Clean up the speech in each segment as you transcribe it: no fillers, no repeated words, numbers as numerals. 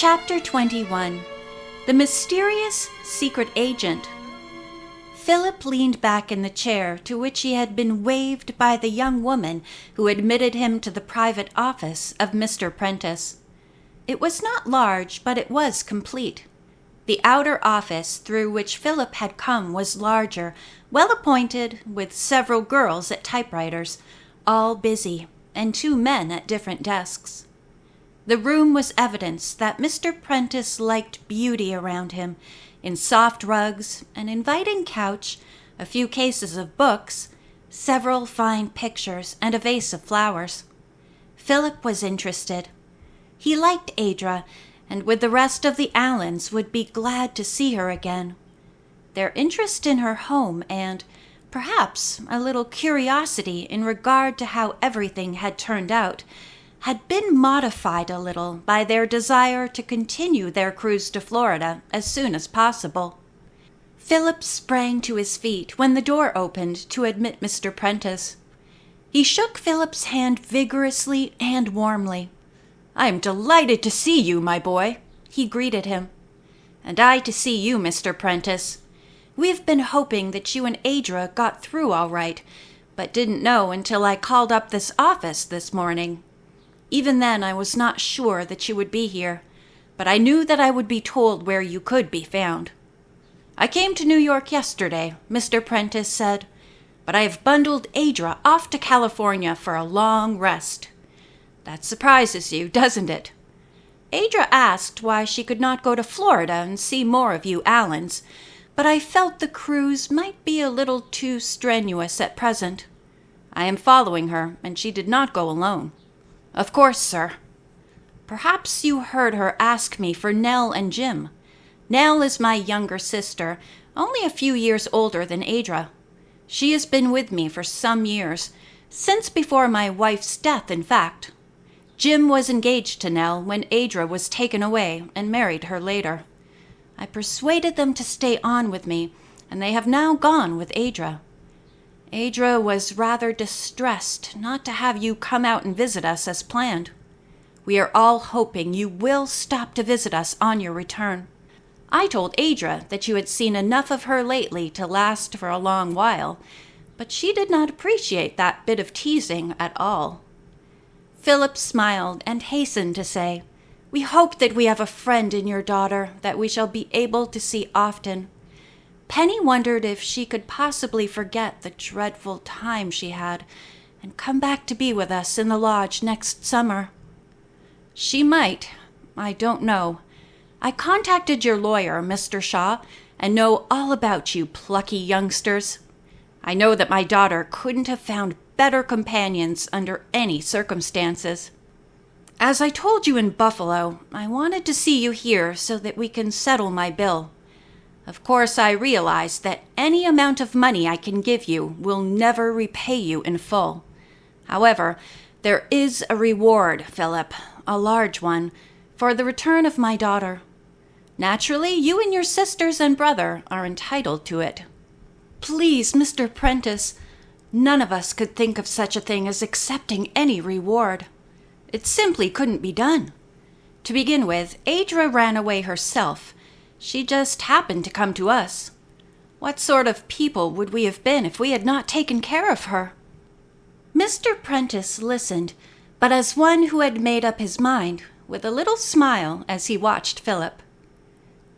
Chapter 21. The Mysterious Secret Agent. Philip leaned back in the chair to which he had been waved by the young woman who admitted him to the private office of Mr. Prentice. It was not large, but it was complete. The outer office through which Philip had come was larger, well appointed, with several girls at typewriters, all busy, and 2 men at different desks. The room was evidence that Mr. Prentice liked beauty around him, in soft rugs, an inviting couch, a few cases of books, several fine pictures, and a vase of flowers. Philip was interested. He liked Adra, and with the rest of the Allens would be glad to see her again. Their interest in her home and, perhaps, a little curiosity in regard to how everything had turned out had been modified a little by their desire to continue their cruise to Florida as soon as possible. Philip sprang to his feet when the door opened to admit Mr. Prentice. He shook Philip's hand vigorously and warmly. "I am delighted to see you, my boy," he greeted him. "And I to see you, Mr. Prentice. We've been hoping that you and Adra got through all right, but didn't know until I called up this office this morning. Even then I was not sure that you would be here, but I knew that I would be told where you could be found. I came to New York yesterday," Mr. Prentice said, "but I have bundled Adra off to California for a long rest. That surprises you, doesn't it? Adra asked why she could not go to Florida and see more of you Allens, but I felt the cruise might be a little too strenuous at present. I am following her, and she did not go alone." "Of course, sir." "Perhaps you heard her ask me for Nell and Jim. Nell is my younger sister, only a few years older than Adra. She has been with me for some years, since before my wife's death, in fact. Jim was engaged to Nell when Adra was taken away and married her later. I persuaded them to stay on with me, and they have now gone with Adra. Adra was rather distressed not to have you come out and visit us as planned. We are all hoping you will stop to visit us on your return. I told Adra that you had seen enough of her lately to last for a long while, but she did not appreciate that bit of teasing at all." Philip smiled and hastened to say, "We hope that we have a friend in your daughter that we shall be able to see often." Penny wondered if she could possibly forget the dreadful time she had and come back to be with us in the lodge next summer. "She might. I don't know. I contacted your lawyer, Mr. Shaw, and know all about you plucky youngsters. I know that my daughter couldn't have found better companions under any circumstances. As I told you in Buffalo, I wanted to see you here so that we can settle my bill. Of course, I realize that any amount of money I can give you will never repay you in full. However, there is a reward, Philip, a large one, for the return of my daughter. Naturally, you and your sisters and brother are entitled to it." "Please, Mr. Prentice, none of us could think of such a thing as accepting any reward. It simply couldn't be done. To begin with, Adra ran away herself. She just happened to come to us. What sort of people would we have been if we had not taken care of her?" Mr. Prentice listened, but as one who had made up his mind, with a little smile as he watched Philip.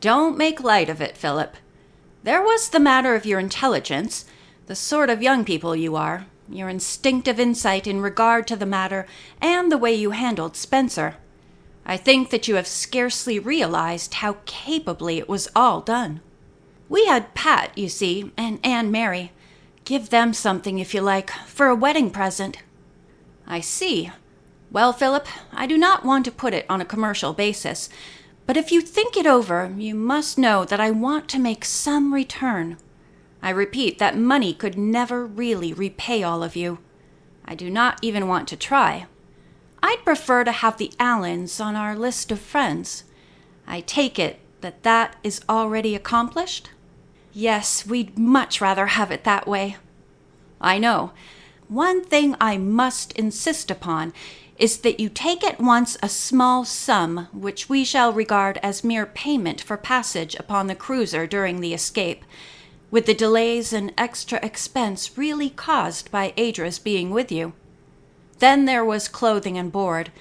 "Don't make light of it, Philip. There was the matter of your intelligence, the sort of young people you are, your instinctive insight in regard to the matter, and the way you handled Spencer. I think that you have scarcely realized how capably it was all done. We had Pat, you see, and Anne Mary. Give them something, if you like, for a wedding present." "I see. Well, Philip, I do not want to put it on a commercial basis, but if you think it over, you must know that I want to make some return. I repeat that money could never really repay all of you. I do not even want to try. I'd prefer to have the Allens on our list of friends. I take it that that is already accomplished?" "Yes, we'd much rather have it that way." "I know. One thing I must insist upon is that you take at once a small sum, which we shall regard as mere payment for passage upon the cruiser during the escape, with the delays and extra expense really caused by Adra's being with you. Then there was clothing and board,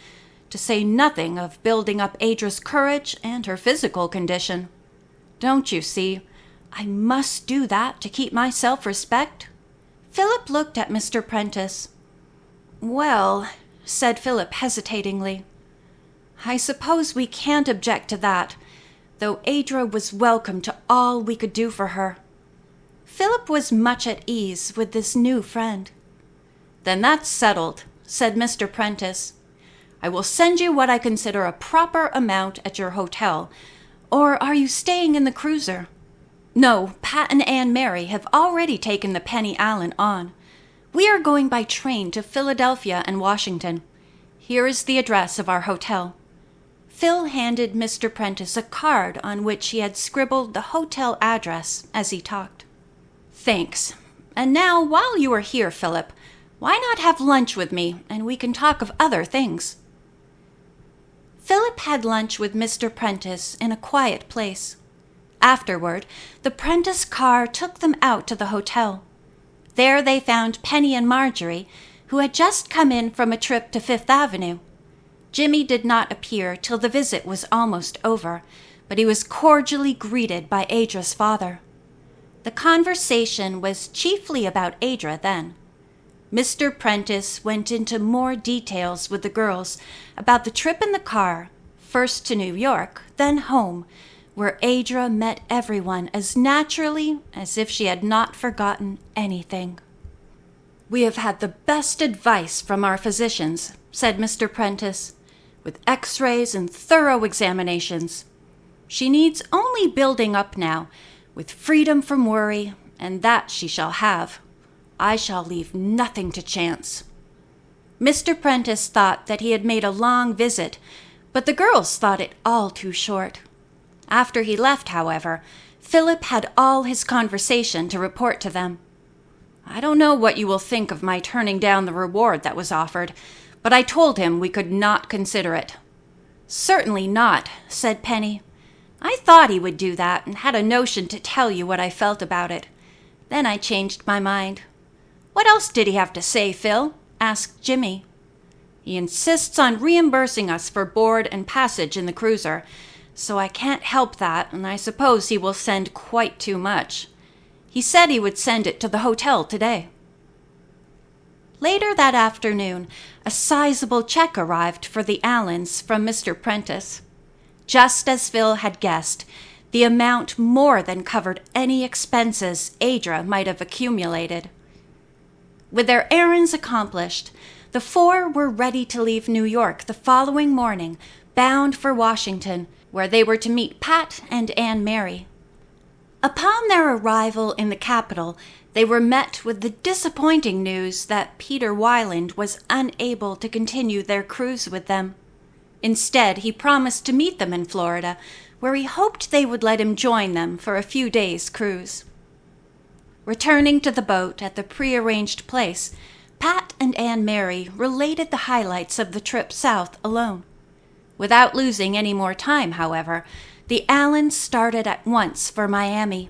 to say nothing of building up Adra's courage and her physical condition. Don't you see, I must do that to keep my self-respect?" Philip looked at Mr. Prentice. "Well," said Philip hesitatingly, "I suppose we can't object to that, though Adra was welcome to all we could do for her." Philip was much at ease with this new friend. "Then that's settled," said Mr. Prentice. "I will send you what I consider a proper amount at your hotel. Or are you staying in the cruiser?" "No, Pat and Anne Mary have already taken the Penny Allen on. We are going by train to Philadelphia and Washington. Here is the address of our hotel." Phil handed Mr. Prentice a card on which he had scribbled the hotel address as he talked. "Thanks. And now, while you are here, Philip, why not have lunch with me, and we can talk of other things?" Philip had lunch with Mr. Prentice in a quiet place. Afterward, the Prentice car took them out to the hotel. There they found Penny and Marjorie, who had just come in from a trip to Fifth Avenue. Jimmy did not appear till the visit was almost over, but he was cordially greeted by Adra's father. The conversation was chiefly about Adra then. Mr. Prentice went into more details with the girls about the trip in the car, first to New York, then home, where Adra met everyone as naturally as if she had not forgotten anything. "We have had the best advice from our physicians," said Mr. Prentice, "with x-rays and thorough examinations. She needs only building up now, with freedom from worry, and that she shall have. I shall leave nothing to chance." Mr. Prentice thought that he had made a long visit, but the girls thought it all too short. After he left, however, Philip had all his conversation to report to them. "I don't know what you will think of my turning down the reward that was offered, but I told him we could not consider it." "Certainly not," said Penny. "I thought he would do that and had a notion to tell you what I felt about it. Then I changed my mind." "What else did he have to say, Phil?" asked Jimmy. "He insists on reimbursing us for board and passage in the cruiser, so I can't help that, and I suppose he will send quite too much. He said he would send it to the hotel today." Later that afternoon, a sizable check arrived for the Allens from Mr. Prentice. Just as Phil had guessed, the amount more than covered any expenses Adra might have accumulated. With their errands accomplished, the four were ready to leave New York the following morning, bound for Washington, where they were to meet Pat and Anne Mary. Upon their arrival in the capital, they were met with the disappointing news that Peter Wiland was unable to continue their cruise with them. Instead, he promised to meet them in Florida, where he hoped they would let him join them for a few days' cruise. Returning to the boat at the prearranged place, Pat and Anne Mary related the highlights of the trip south alone. Without losing any more time, however, the Allens started at once for Miami.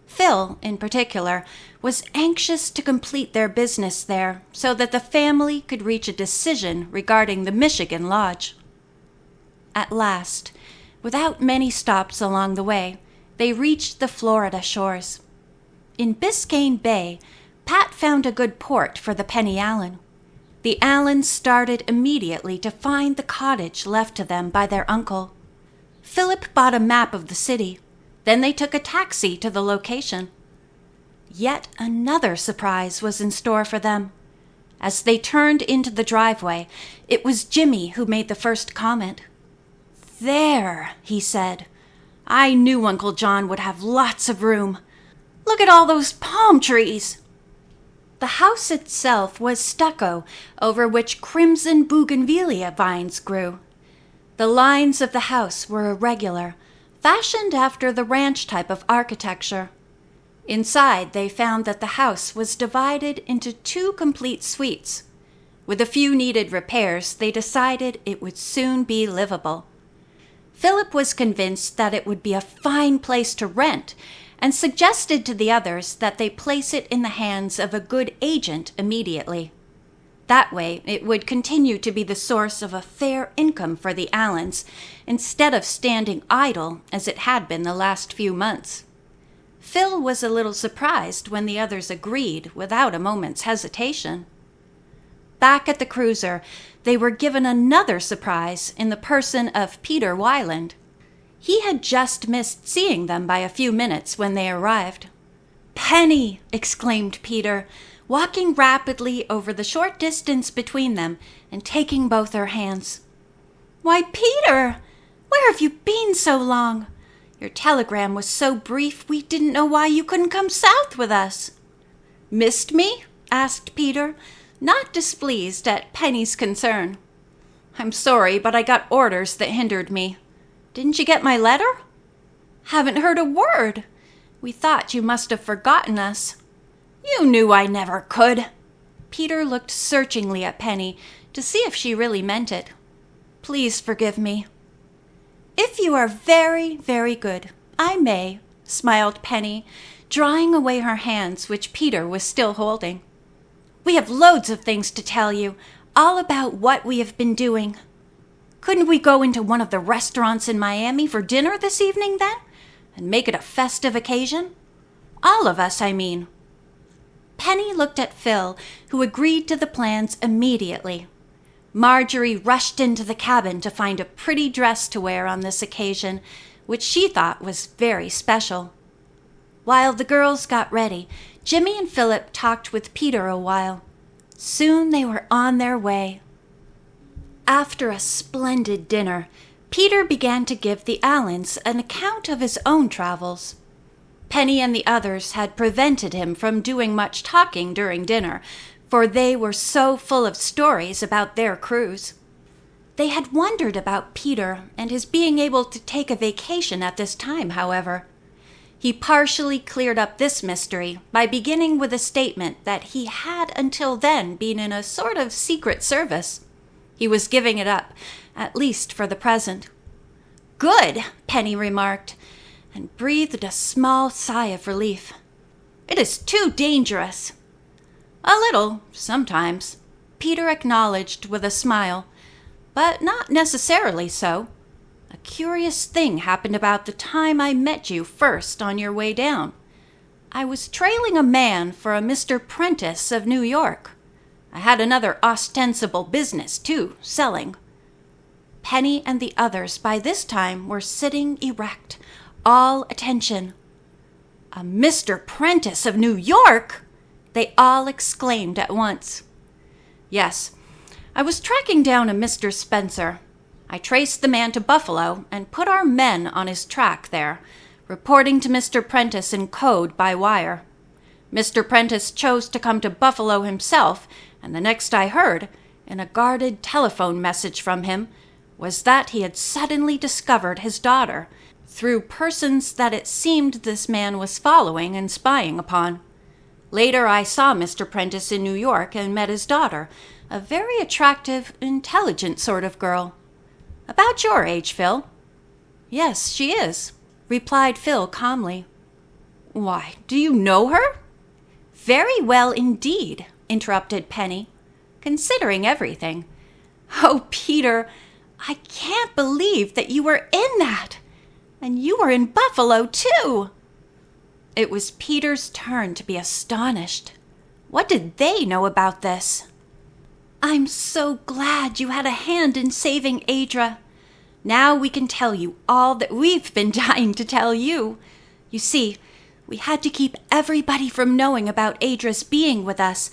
Phil, in particular, was anxious to complete their business there so that the family could reach a decision regarding the Michigan lodge. At last, without many stops along the way, they reached the Florida shores. In Biscayne Bay, Pat found a good port for the Penny Allen. The Allens started immediately to find the cottage left to them by their uncle. Philip bought a map of the city. Then they took a taxi to the location. Yet another surprise was in store for them. As they turned into the driveway, it was Jimmy who made the first comment. "There," he said. "I knew Uncle John would have lots of room. Look at all those palm trees." The house itself was stucco, over which crimson bougainvillea vines grew. The lines of the house were irregular, fashioned after the ranch type of architecture. Inside, they found that the house was divided into 2 complete suites. With a few needed repairs, they decided it would soon be livable. Philip was convinced that it would be a fine place to rent and suggested to the others that they place it in the hands of a good agent immediately. That way, it would continue to be the source of a fair income for the Allens, instead of standing idle as it had been the last few months. Phil was a little surprised when the others agreed without a moment's hesitation. Back at the cruiser, they were given another surprise in the person of Peter Wiland. He had just missed seeing them by a few minutes when they arrived. "Penny!" exclaimed Peter, walking rapidly over the short distance between them and taking both her hands. "Why, Peter! Where have you been so long? Your telegram was so brief we didn't know why you couldn't come south with us." "Missed me?" asked Peter, not displeased at Penny's concern. "I'm sorry, but I got orders that hindered me. Didn't you get my letter?" "Haven't heard a word. We thought you must have forgotten us." "You knew I never could." Peter looked searchingly at Penny to see if she really meant it. "Please forgive me." "If you are very, very good, I may," smiled Penny, drawing away her hands which Peter was still holding. "We have loads of things to tell you, all about what we have been doing. Couldn't we go into one of the restaurants in Miami for dinner this evening, then? And make it a festive occasion? All of us, I mean." Penny looked at Phil, who agreed to the plans immediately. Marjorie rushed into the cabin to find a pretty dress to wear on this occasion, which she thought was very special. While the girls got ready, Jimmy and Philip talked with Peter a while. Soon they were on their way. After a splendid dinner, Peter began to give the Allens an account of his own travels. Penny and the others had prevented him from doing much talking during dinner, for they were so full of stories about their cruise. They had wondered about Peter and his being able to take a vacation at this time, however. He partially cleared up this mystery by beginning with a statement that he had until then been in a sort of secret service. He was giving it up, at least for the present. "Good," Penny remarked, and breathed a small sigh of relief. "It is too dangerous." "A little, sometimes," Peter acknowledged with a smile, "but not necessarily so. A curious thing happened about the time I met you first on your way down. I was trailing a man for a Mr. Apprentice of New York. I had another ostensible business, too, selling." Penny and the others by this time were sitting erect, all attention. "A Mr. Apprentice of New York!" they all exclaimed at once. "Yes, I was tracking down a Mr. Spencer. I traced the man to Buffalo and put our men on his track there, reporting to Mr. Prentice in code by wire. Mr. Prentice chose to come to Buffalo himself, and the next I heard, in a guarded telephone message from him, was that he had suddenly discovered his daughter, through persons that it seemed this man was following and spying upon. Later I saw Mr. Prentice in New York and met his daughter, a very attractive, intelligent sort of girl. About your age, Phil." "Yes, she is," replied Phil calmly. "Why, do you know her?" "Very well indeed," interrupted Penny, "considering everything. Oh, Peter, I can't believe that you were in that! And you were in Buffalo, too!" It was Peter's turn to be astonished. What did they know about this? "I'm so glad you had a hand in saving Adra. Now we can tell you all that we've been dying to tell you. You see, we had to keep everybody from knowing about Adra's being with us,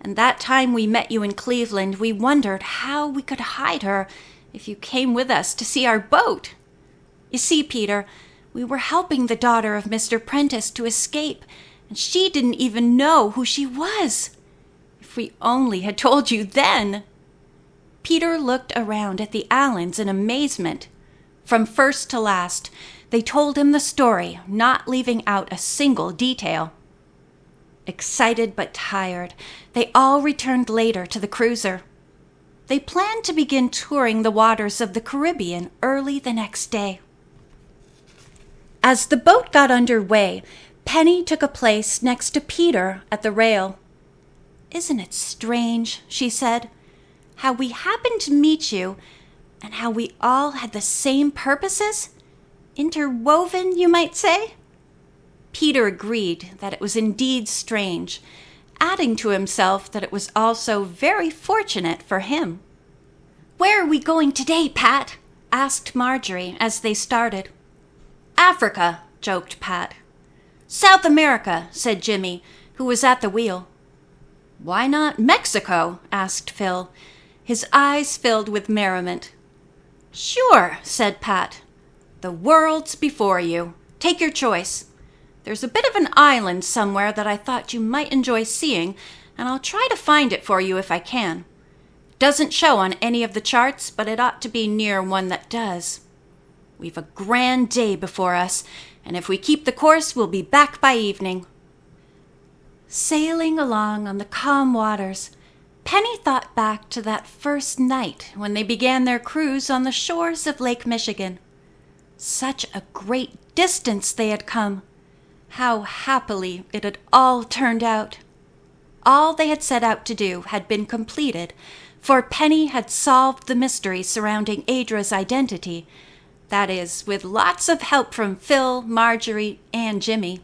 and that time we met you in Cleveland, we wondered how we could hide her if you came with us to see our boat. You see, Peter, we were helping the daughter of Mr. Prentice to escape, and she didn't even know who she was. If we only had told you then." Peter looked around at the Allens in amazement. From first to last, they told him the story, not leaving out a single detail. Excited but tired, they all returned later to the cruiser, They planned to begin touring the waters of the Caribbean early the next day. As the boat got underway, Penny took a place next to Peter at the rail. "Isn't it strange," she said, "how we happened to meet you, and how we all had the same purposes? Interwoven, you might say?" Peter agreed that it was indeed strange, adding to himself that it was also very fortunate for him. "Where are we going today, Pat?" asked Marjorie as they started. "Africa," joked Pat. "South America," said Jimmy, who was at the wheel. "Why not Mexico?" asked Phil. His eyes filled with merriment. "Sure," said Pat. "The world's before you. Take your choice. There's a bit of an island somewhere that I thought you might enjoy seeing, and I'll try to find it for you if I can. Doesn't show on any of the charts, but it ought to be near one that does. We've a grand day before us, and if we keep the course, we'll be back by evening." Sailing along on the calm waters, Penny thought back to that first night when they began their cruise on the shores of Lake Michigan. Such a great distance they had come. How happily it had all turned out. All they had set out to do had been completed, for Penny had solved the mystery surrounding Adra's identity. That is, with lots of help from Phil, Marjorie, and Jimmy.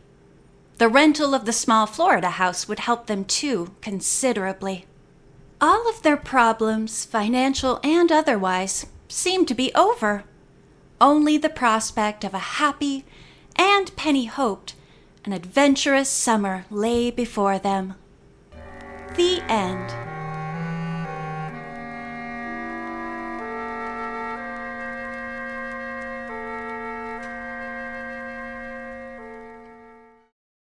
The rental of the small Florida house would help them too, considerably. All of their problems, financial and otherwise, seemed to be over. Only the prospect of a happy, and Penny hoped, an adventurous summer lay before them. The end.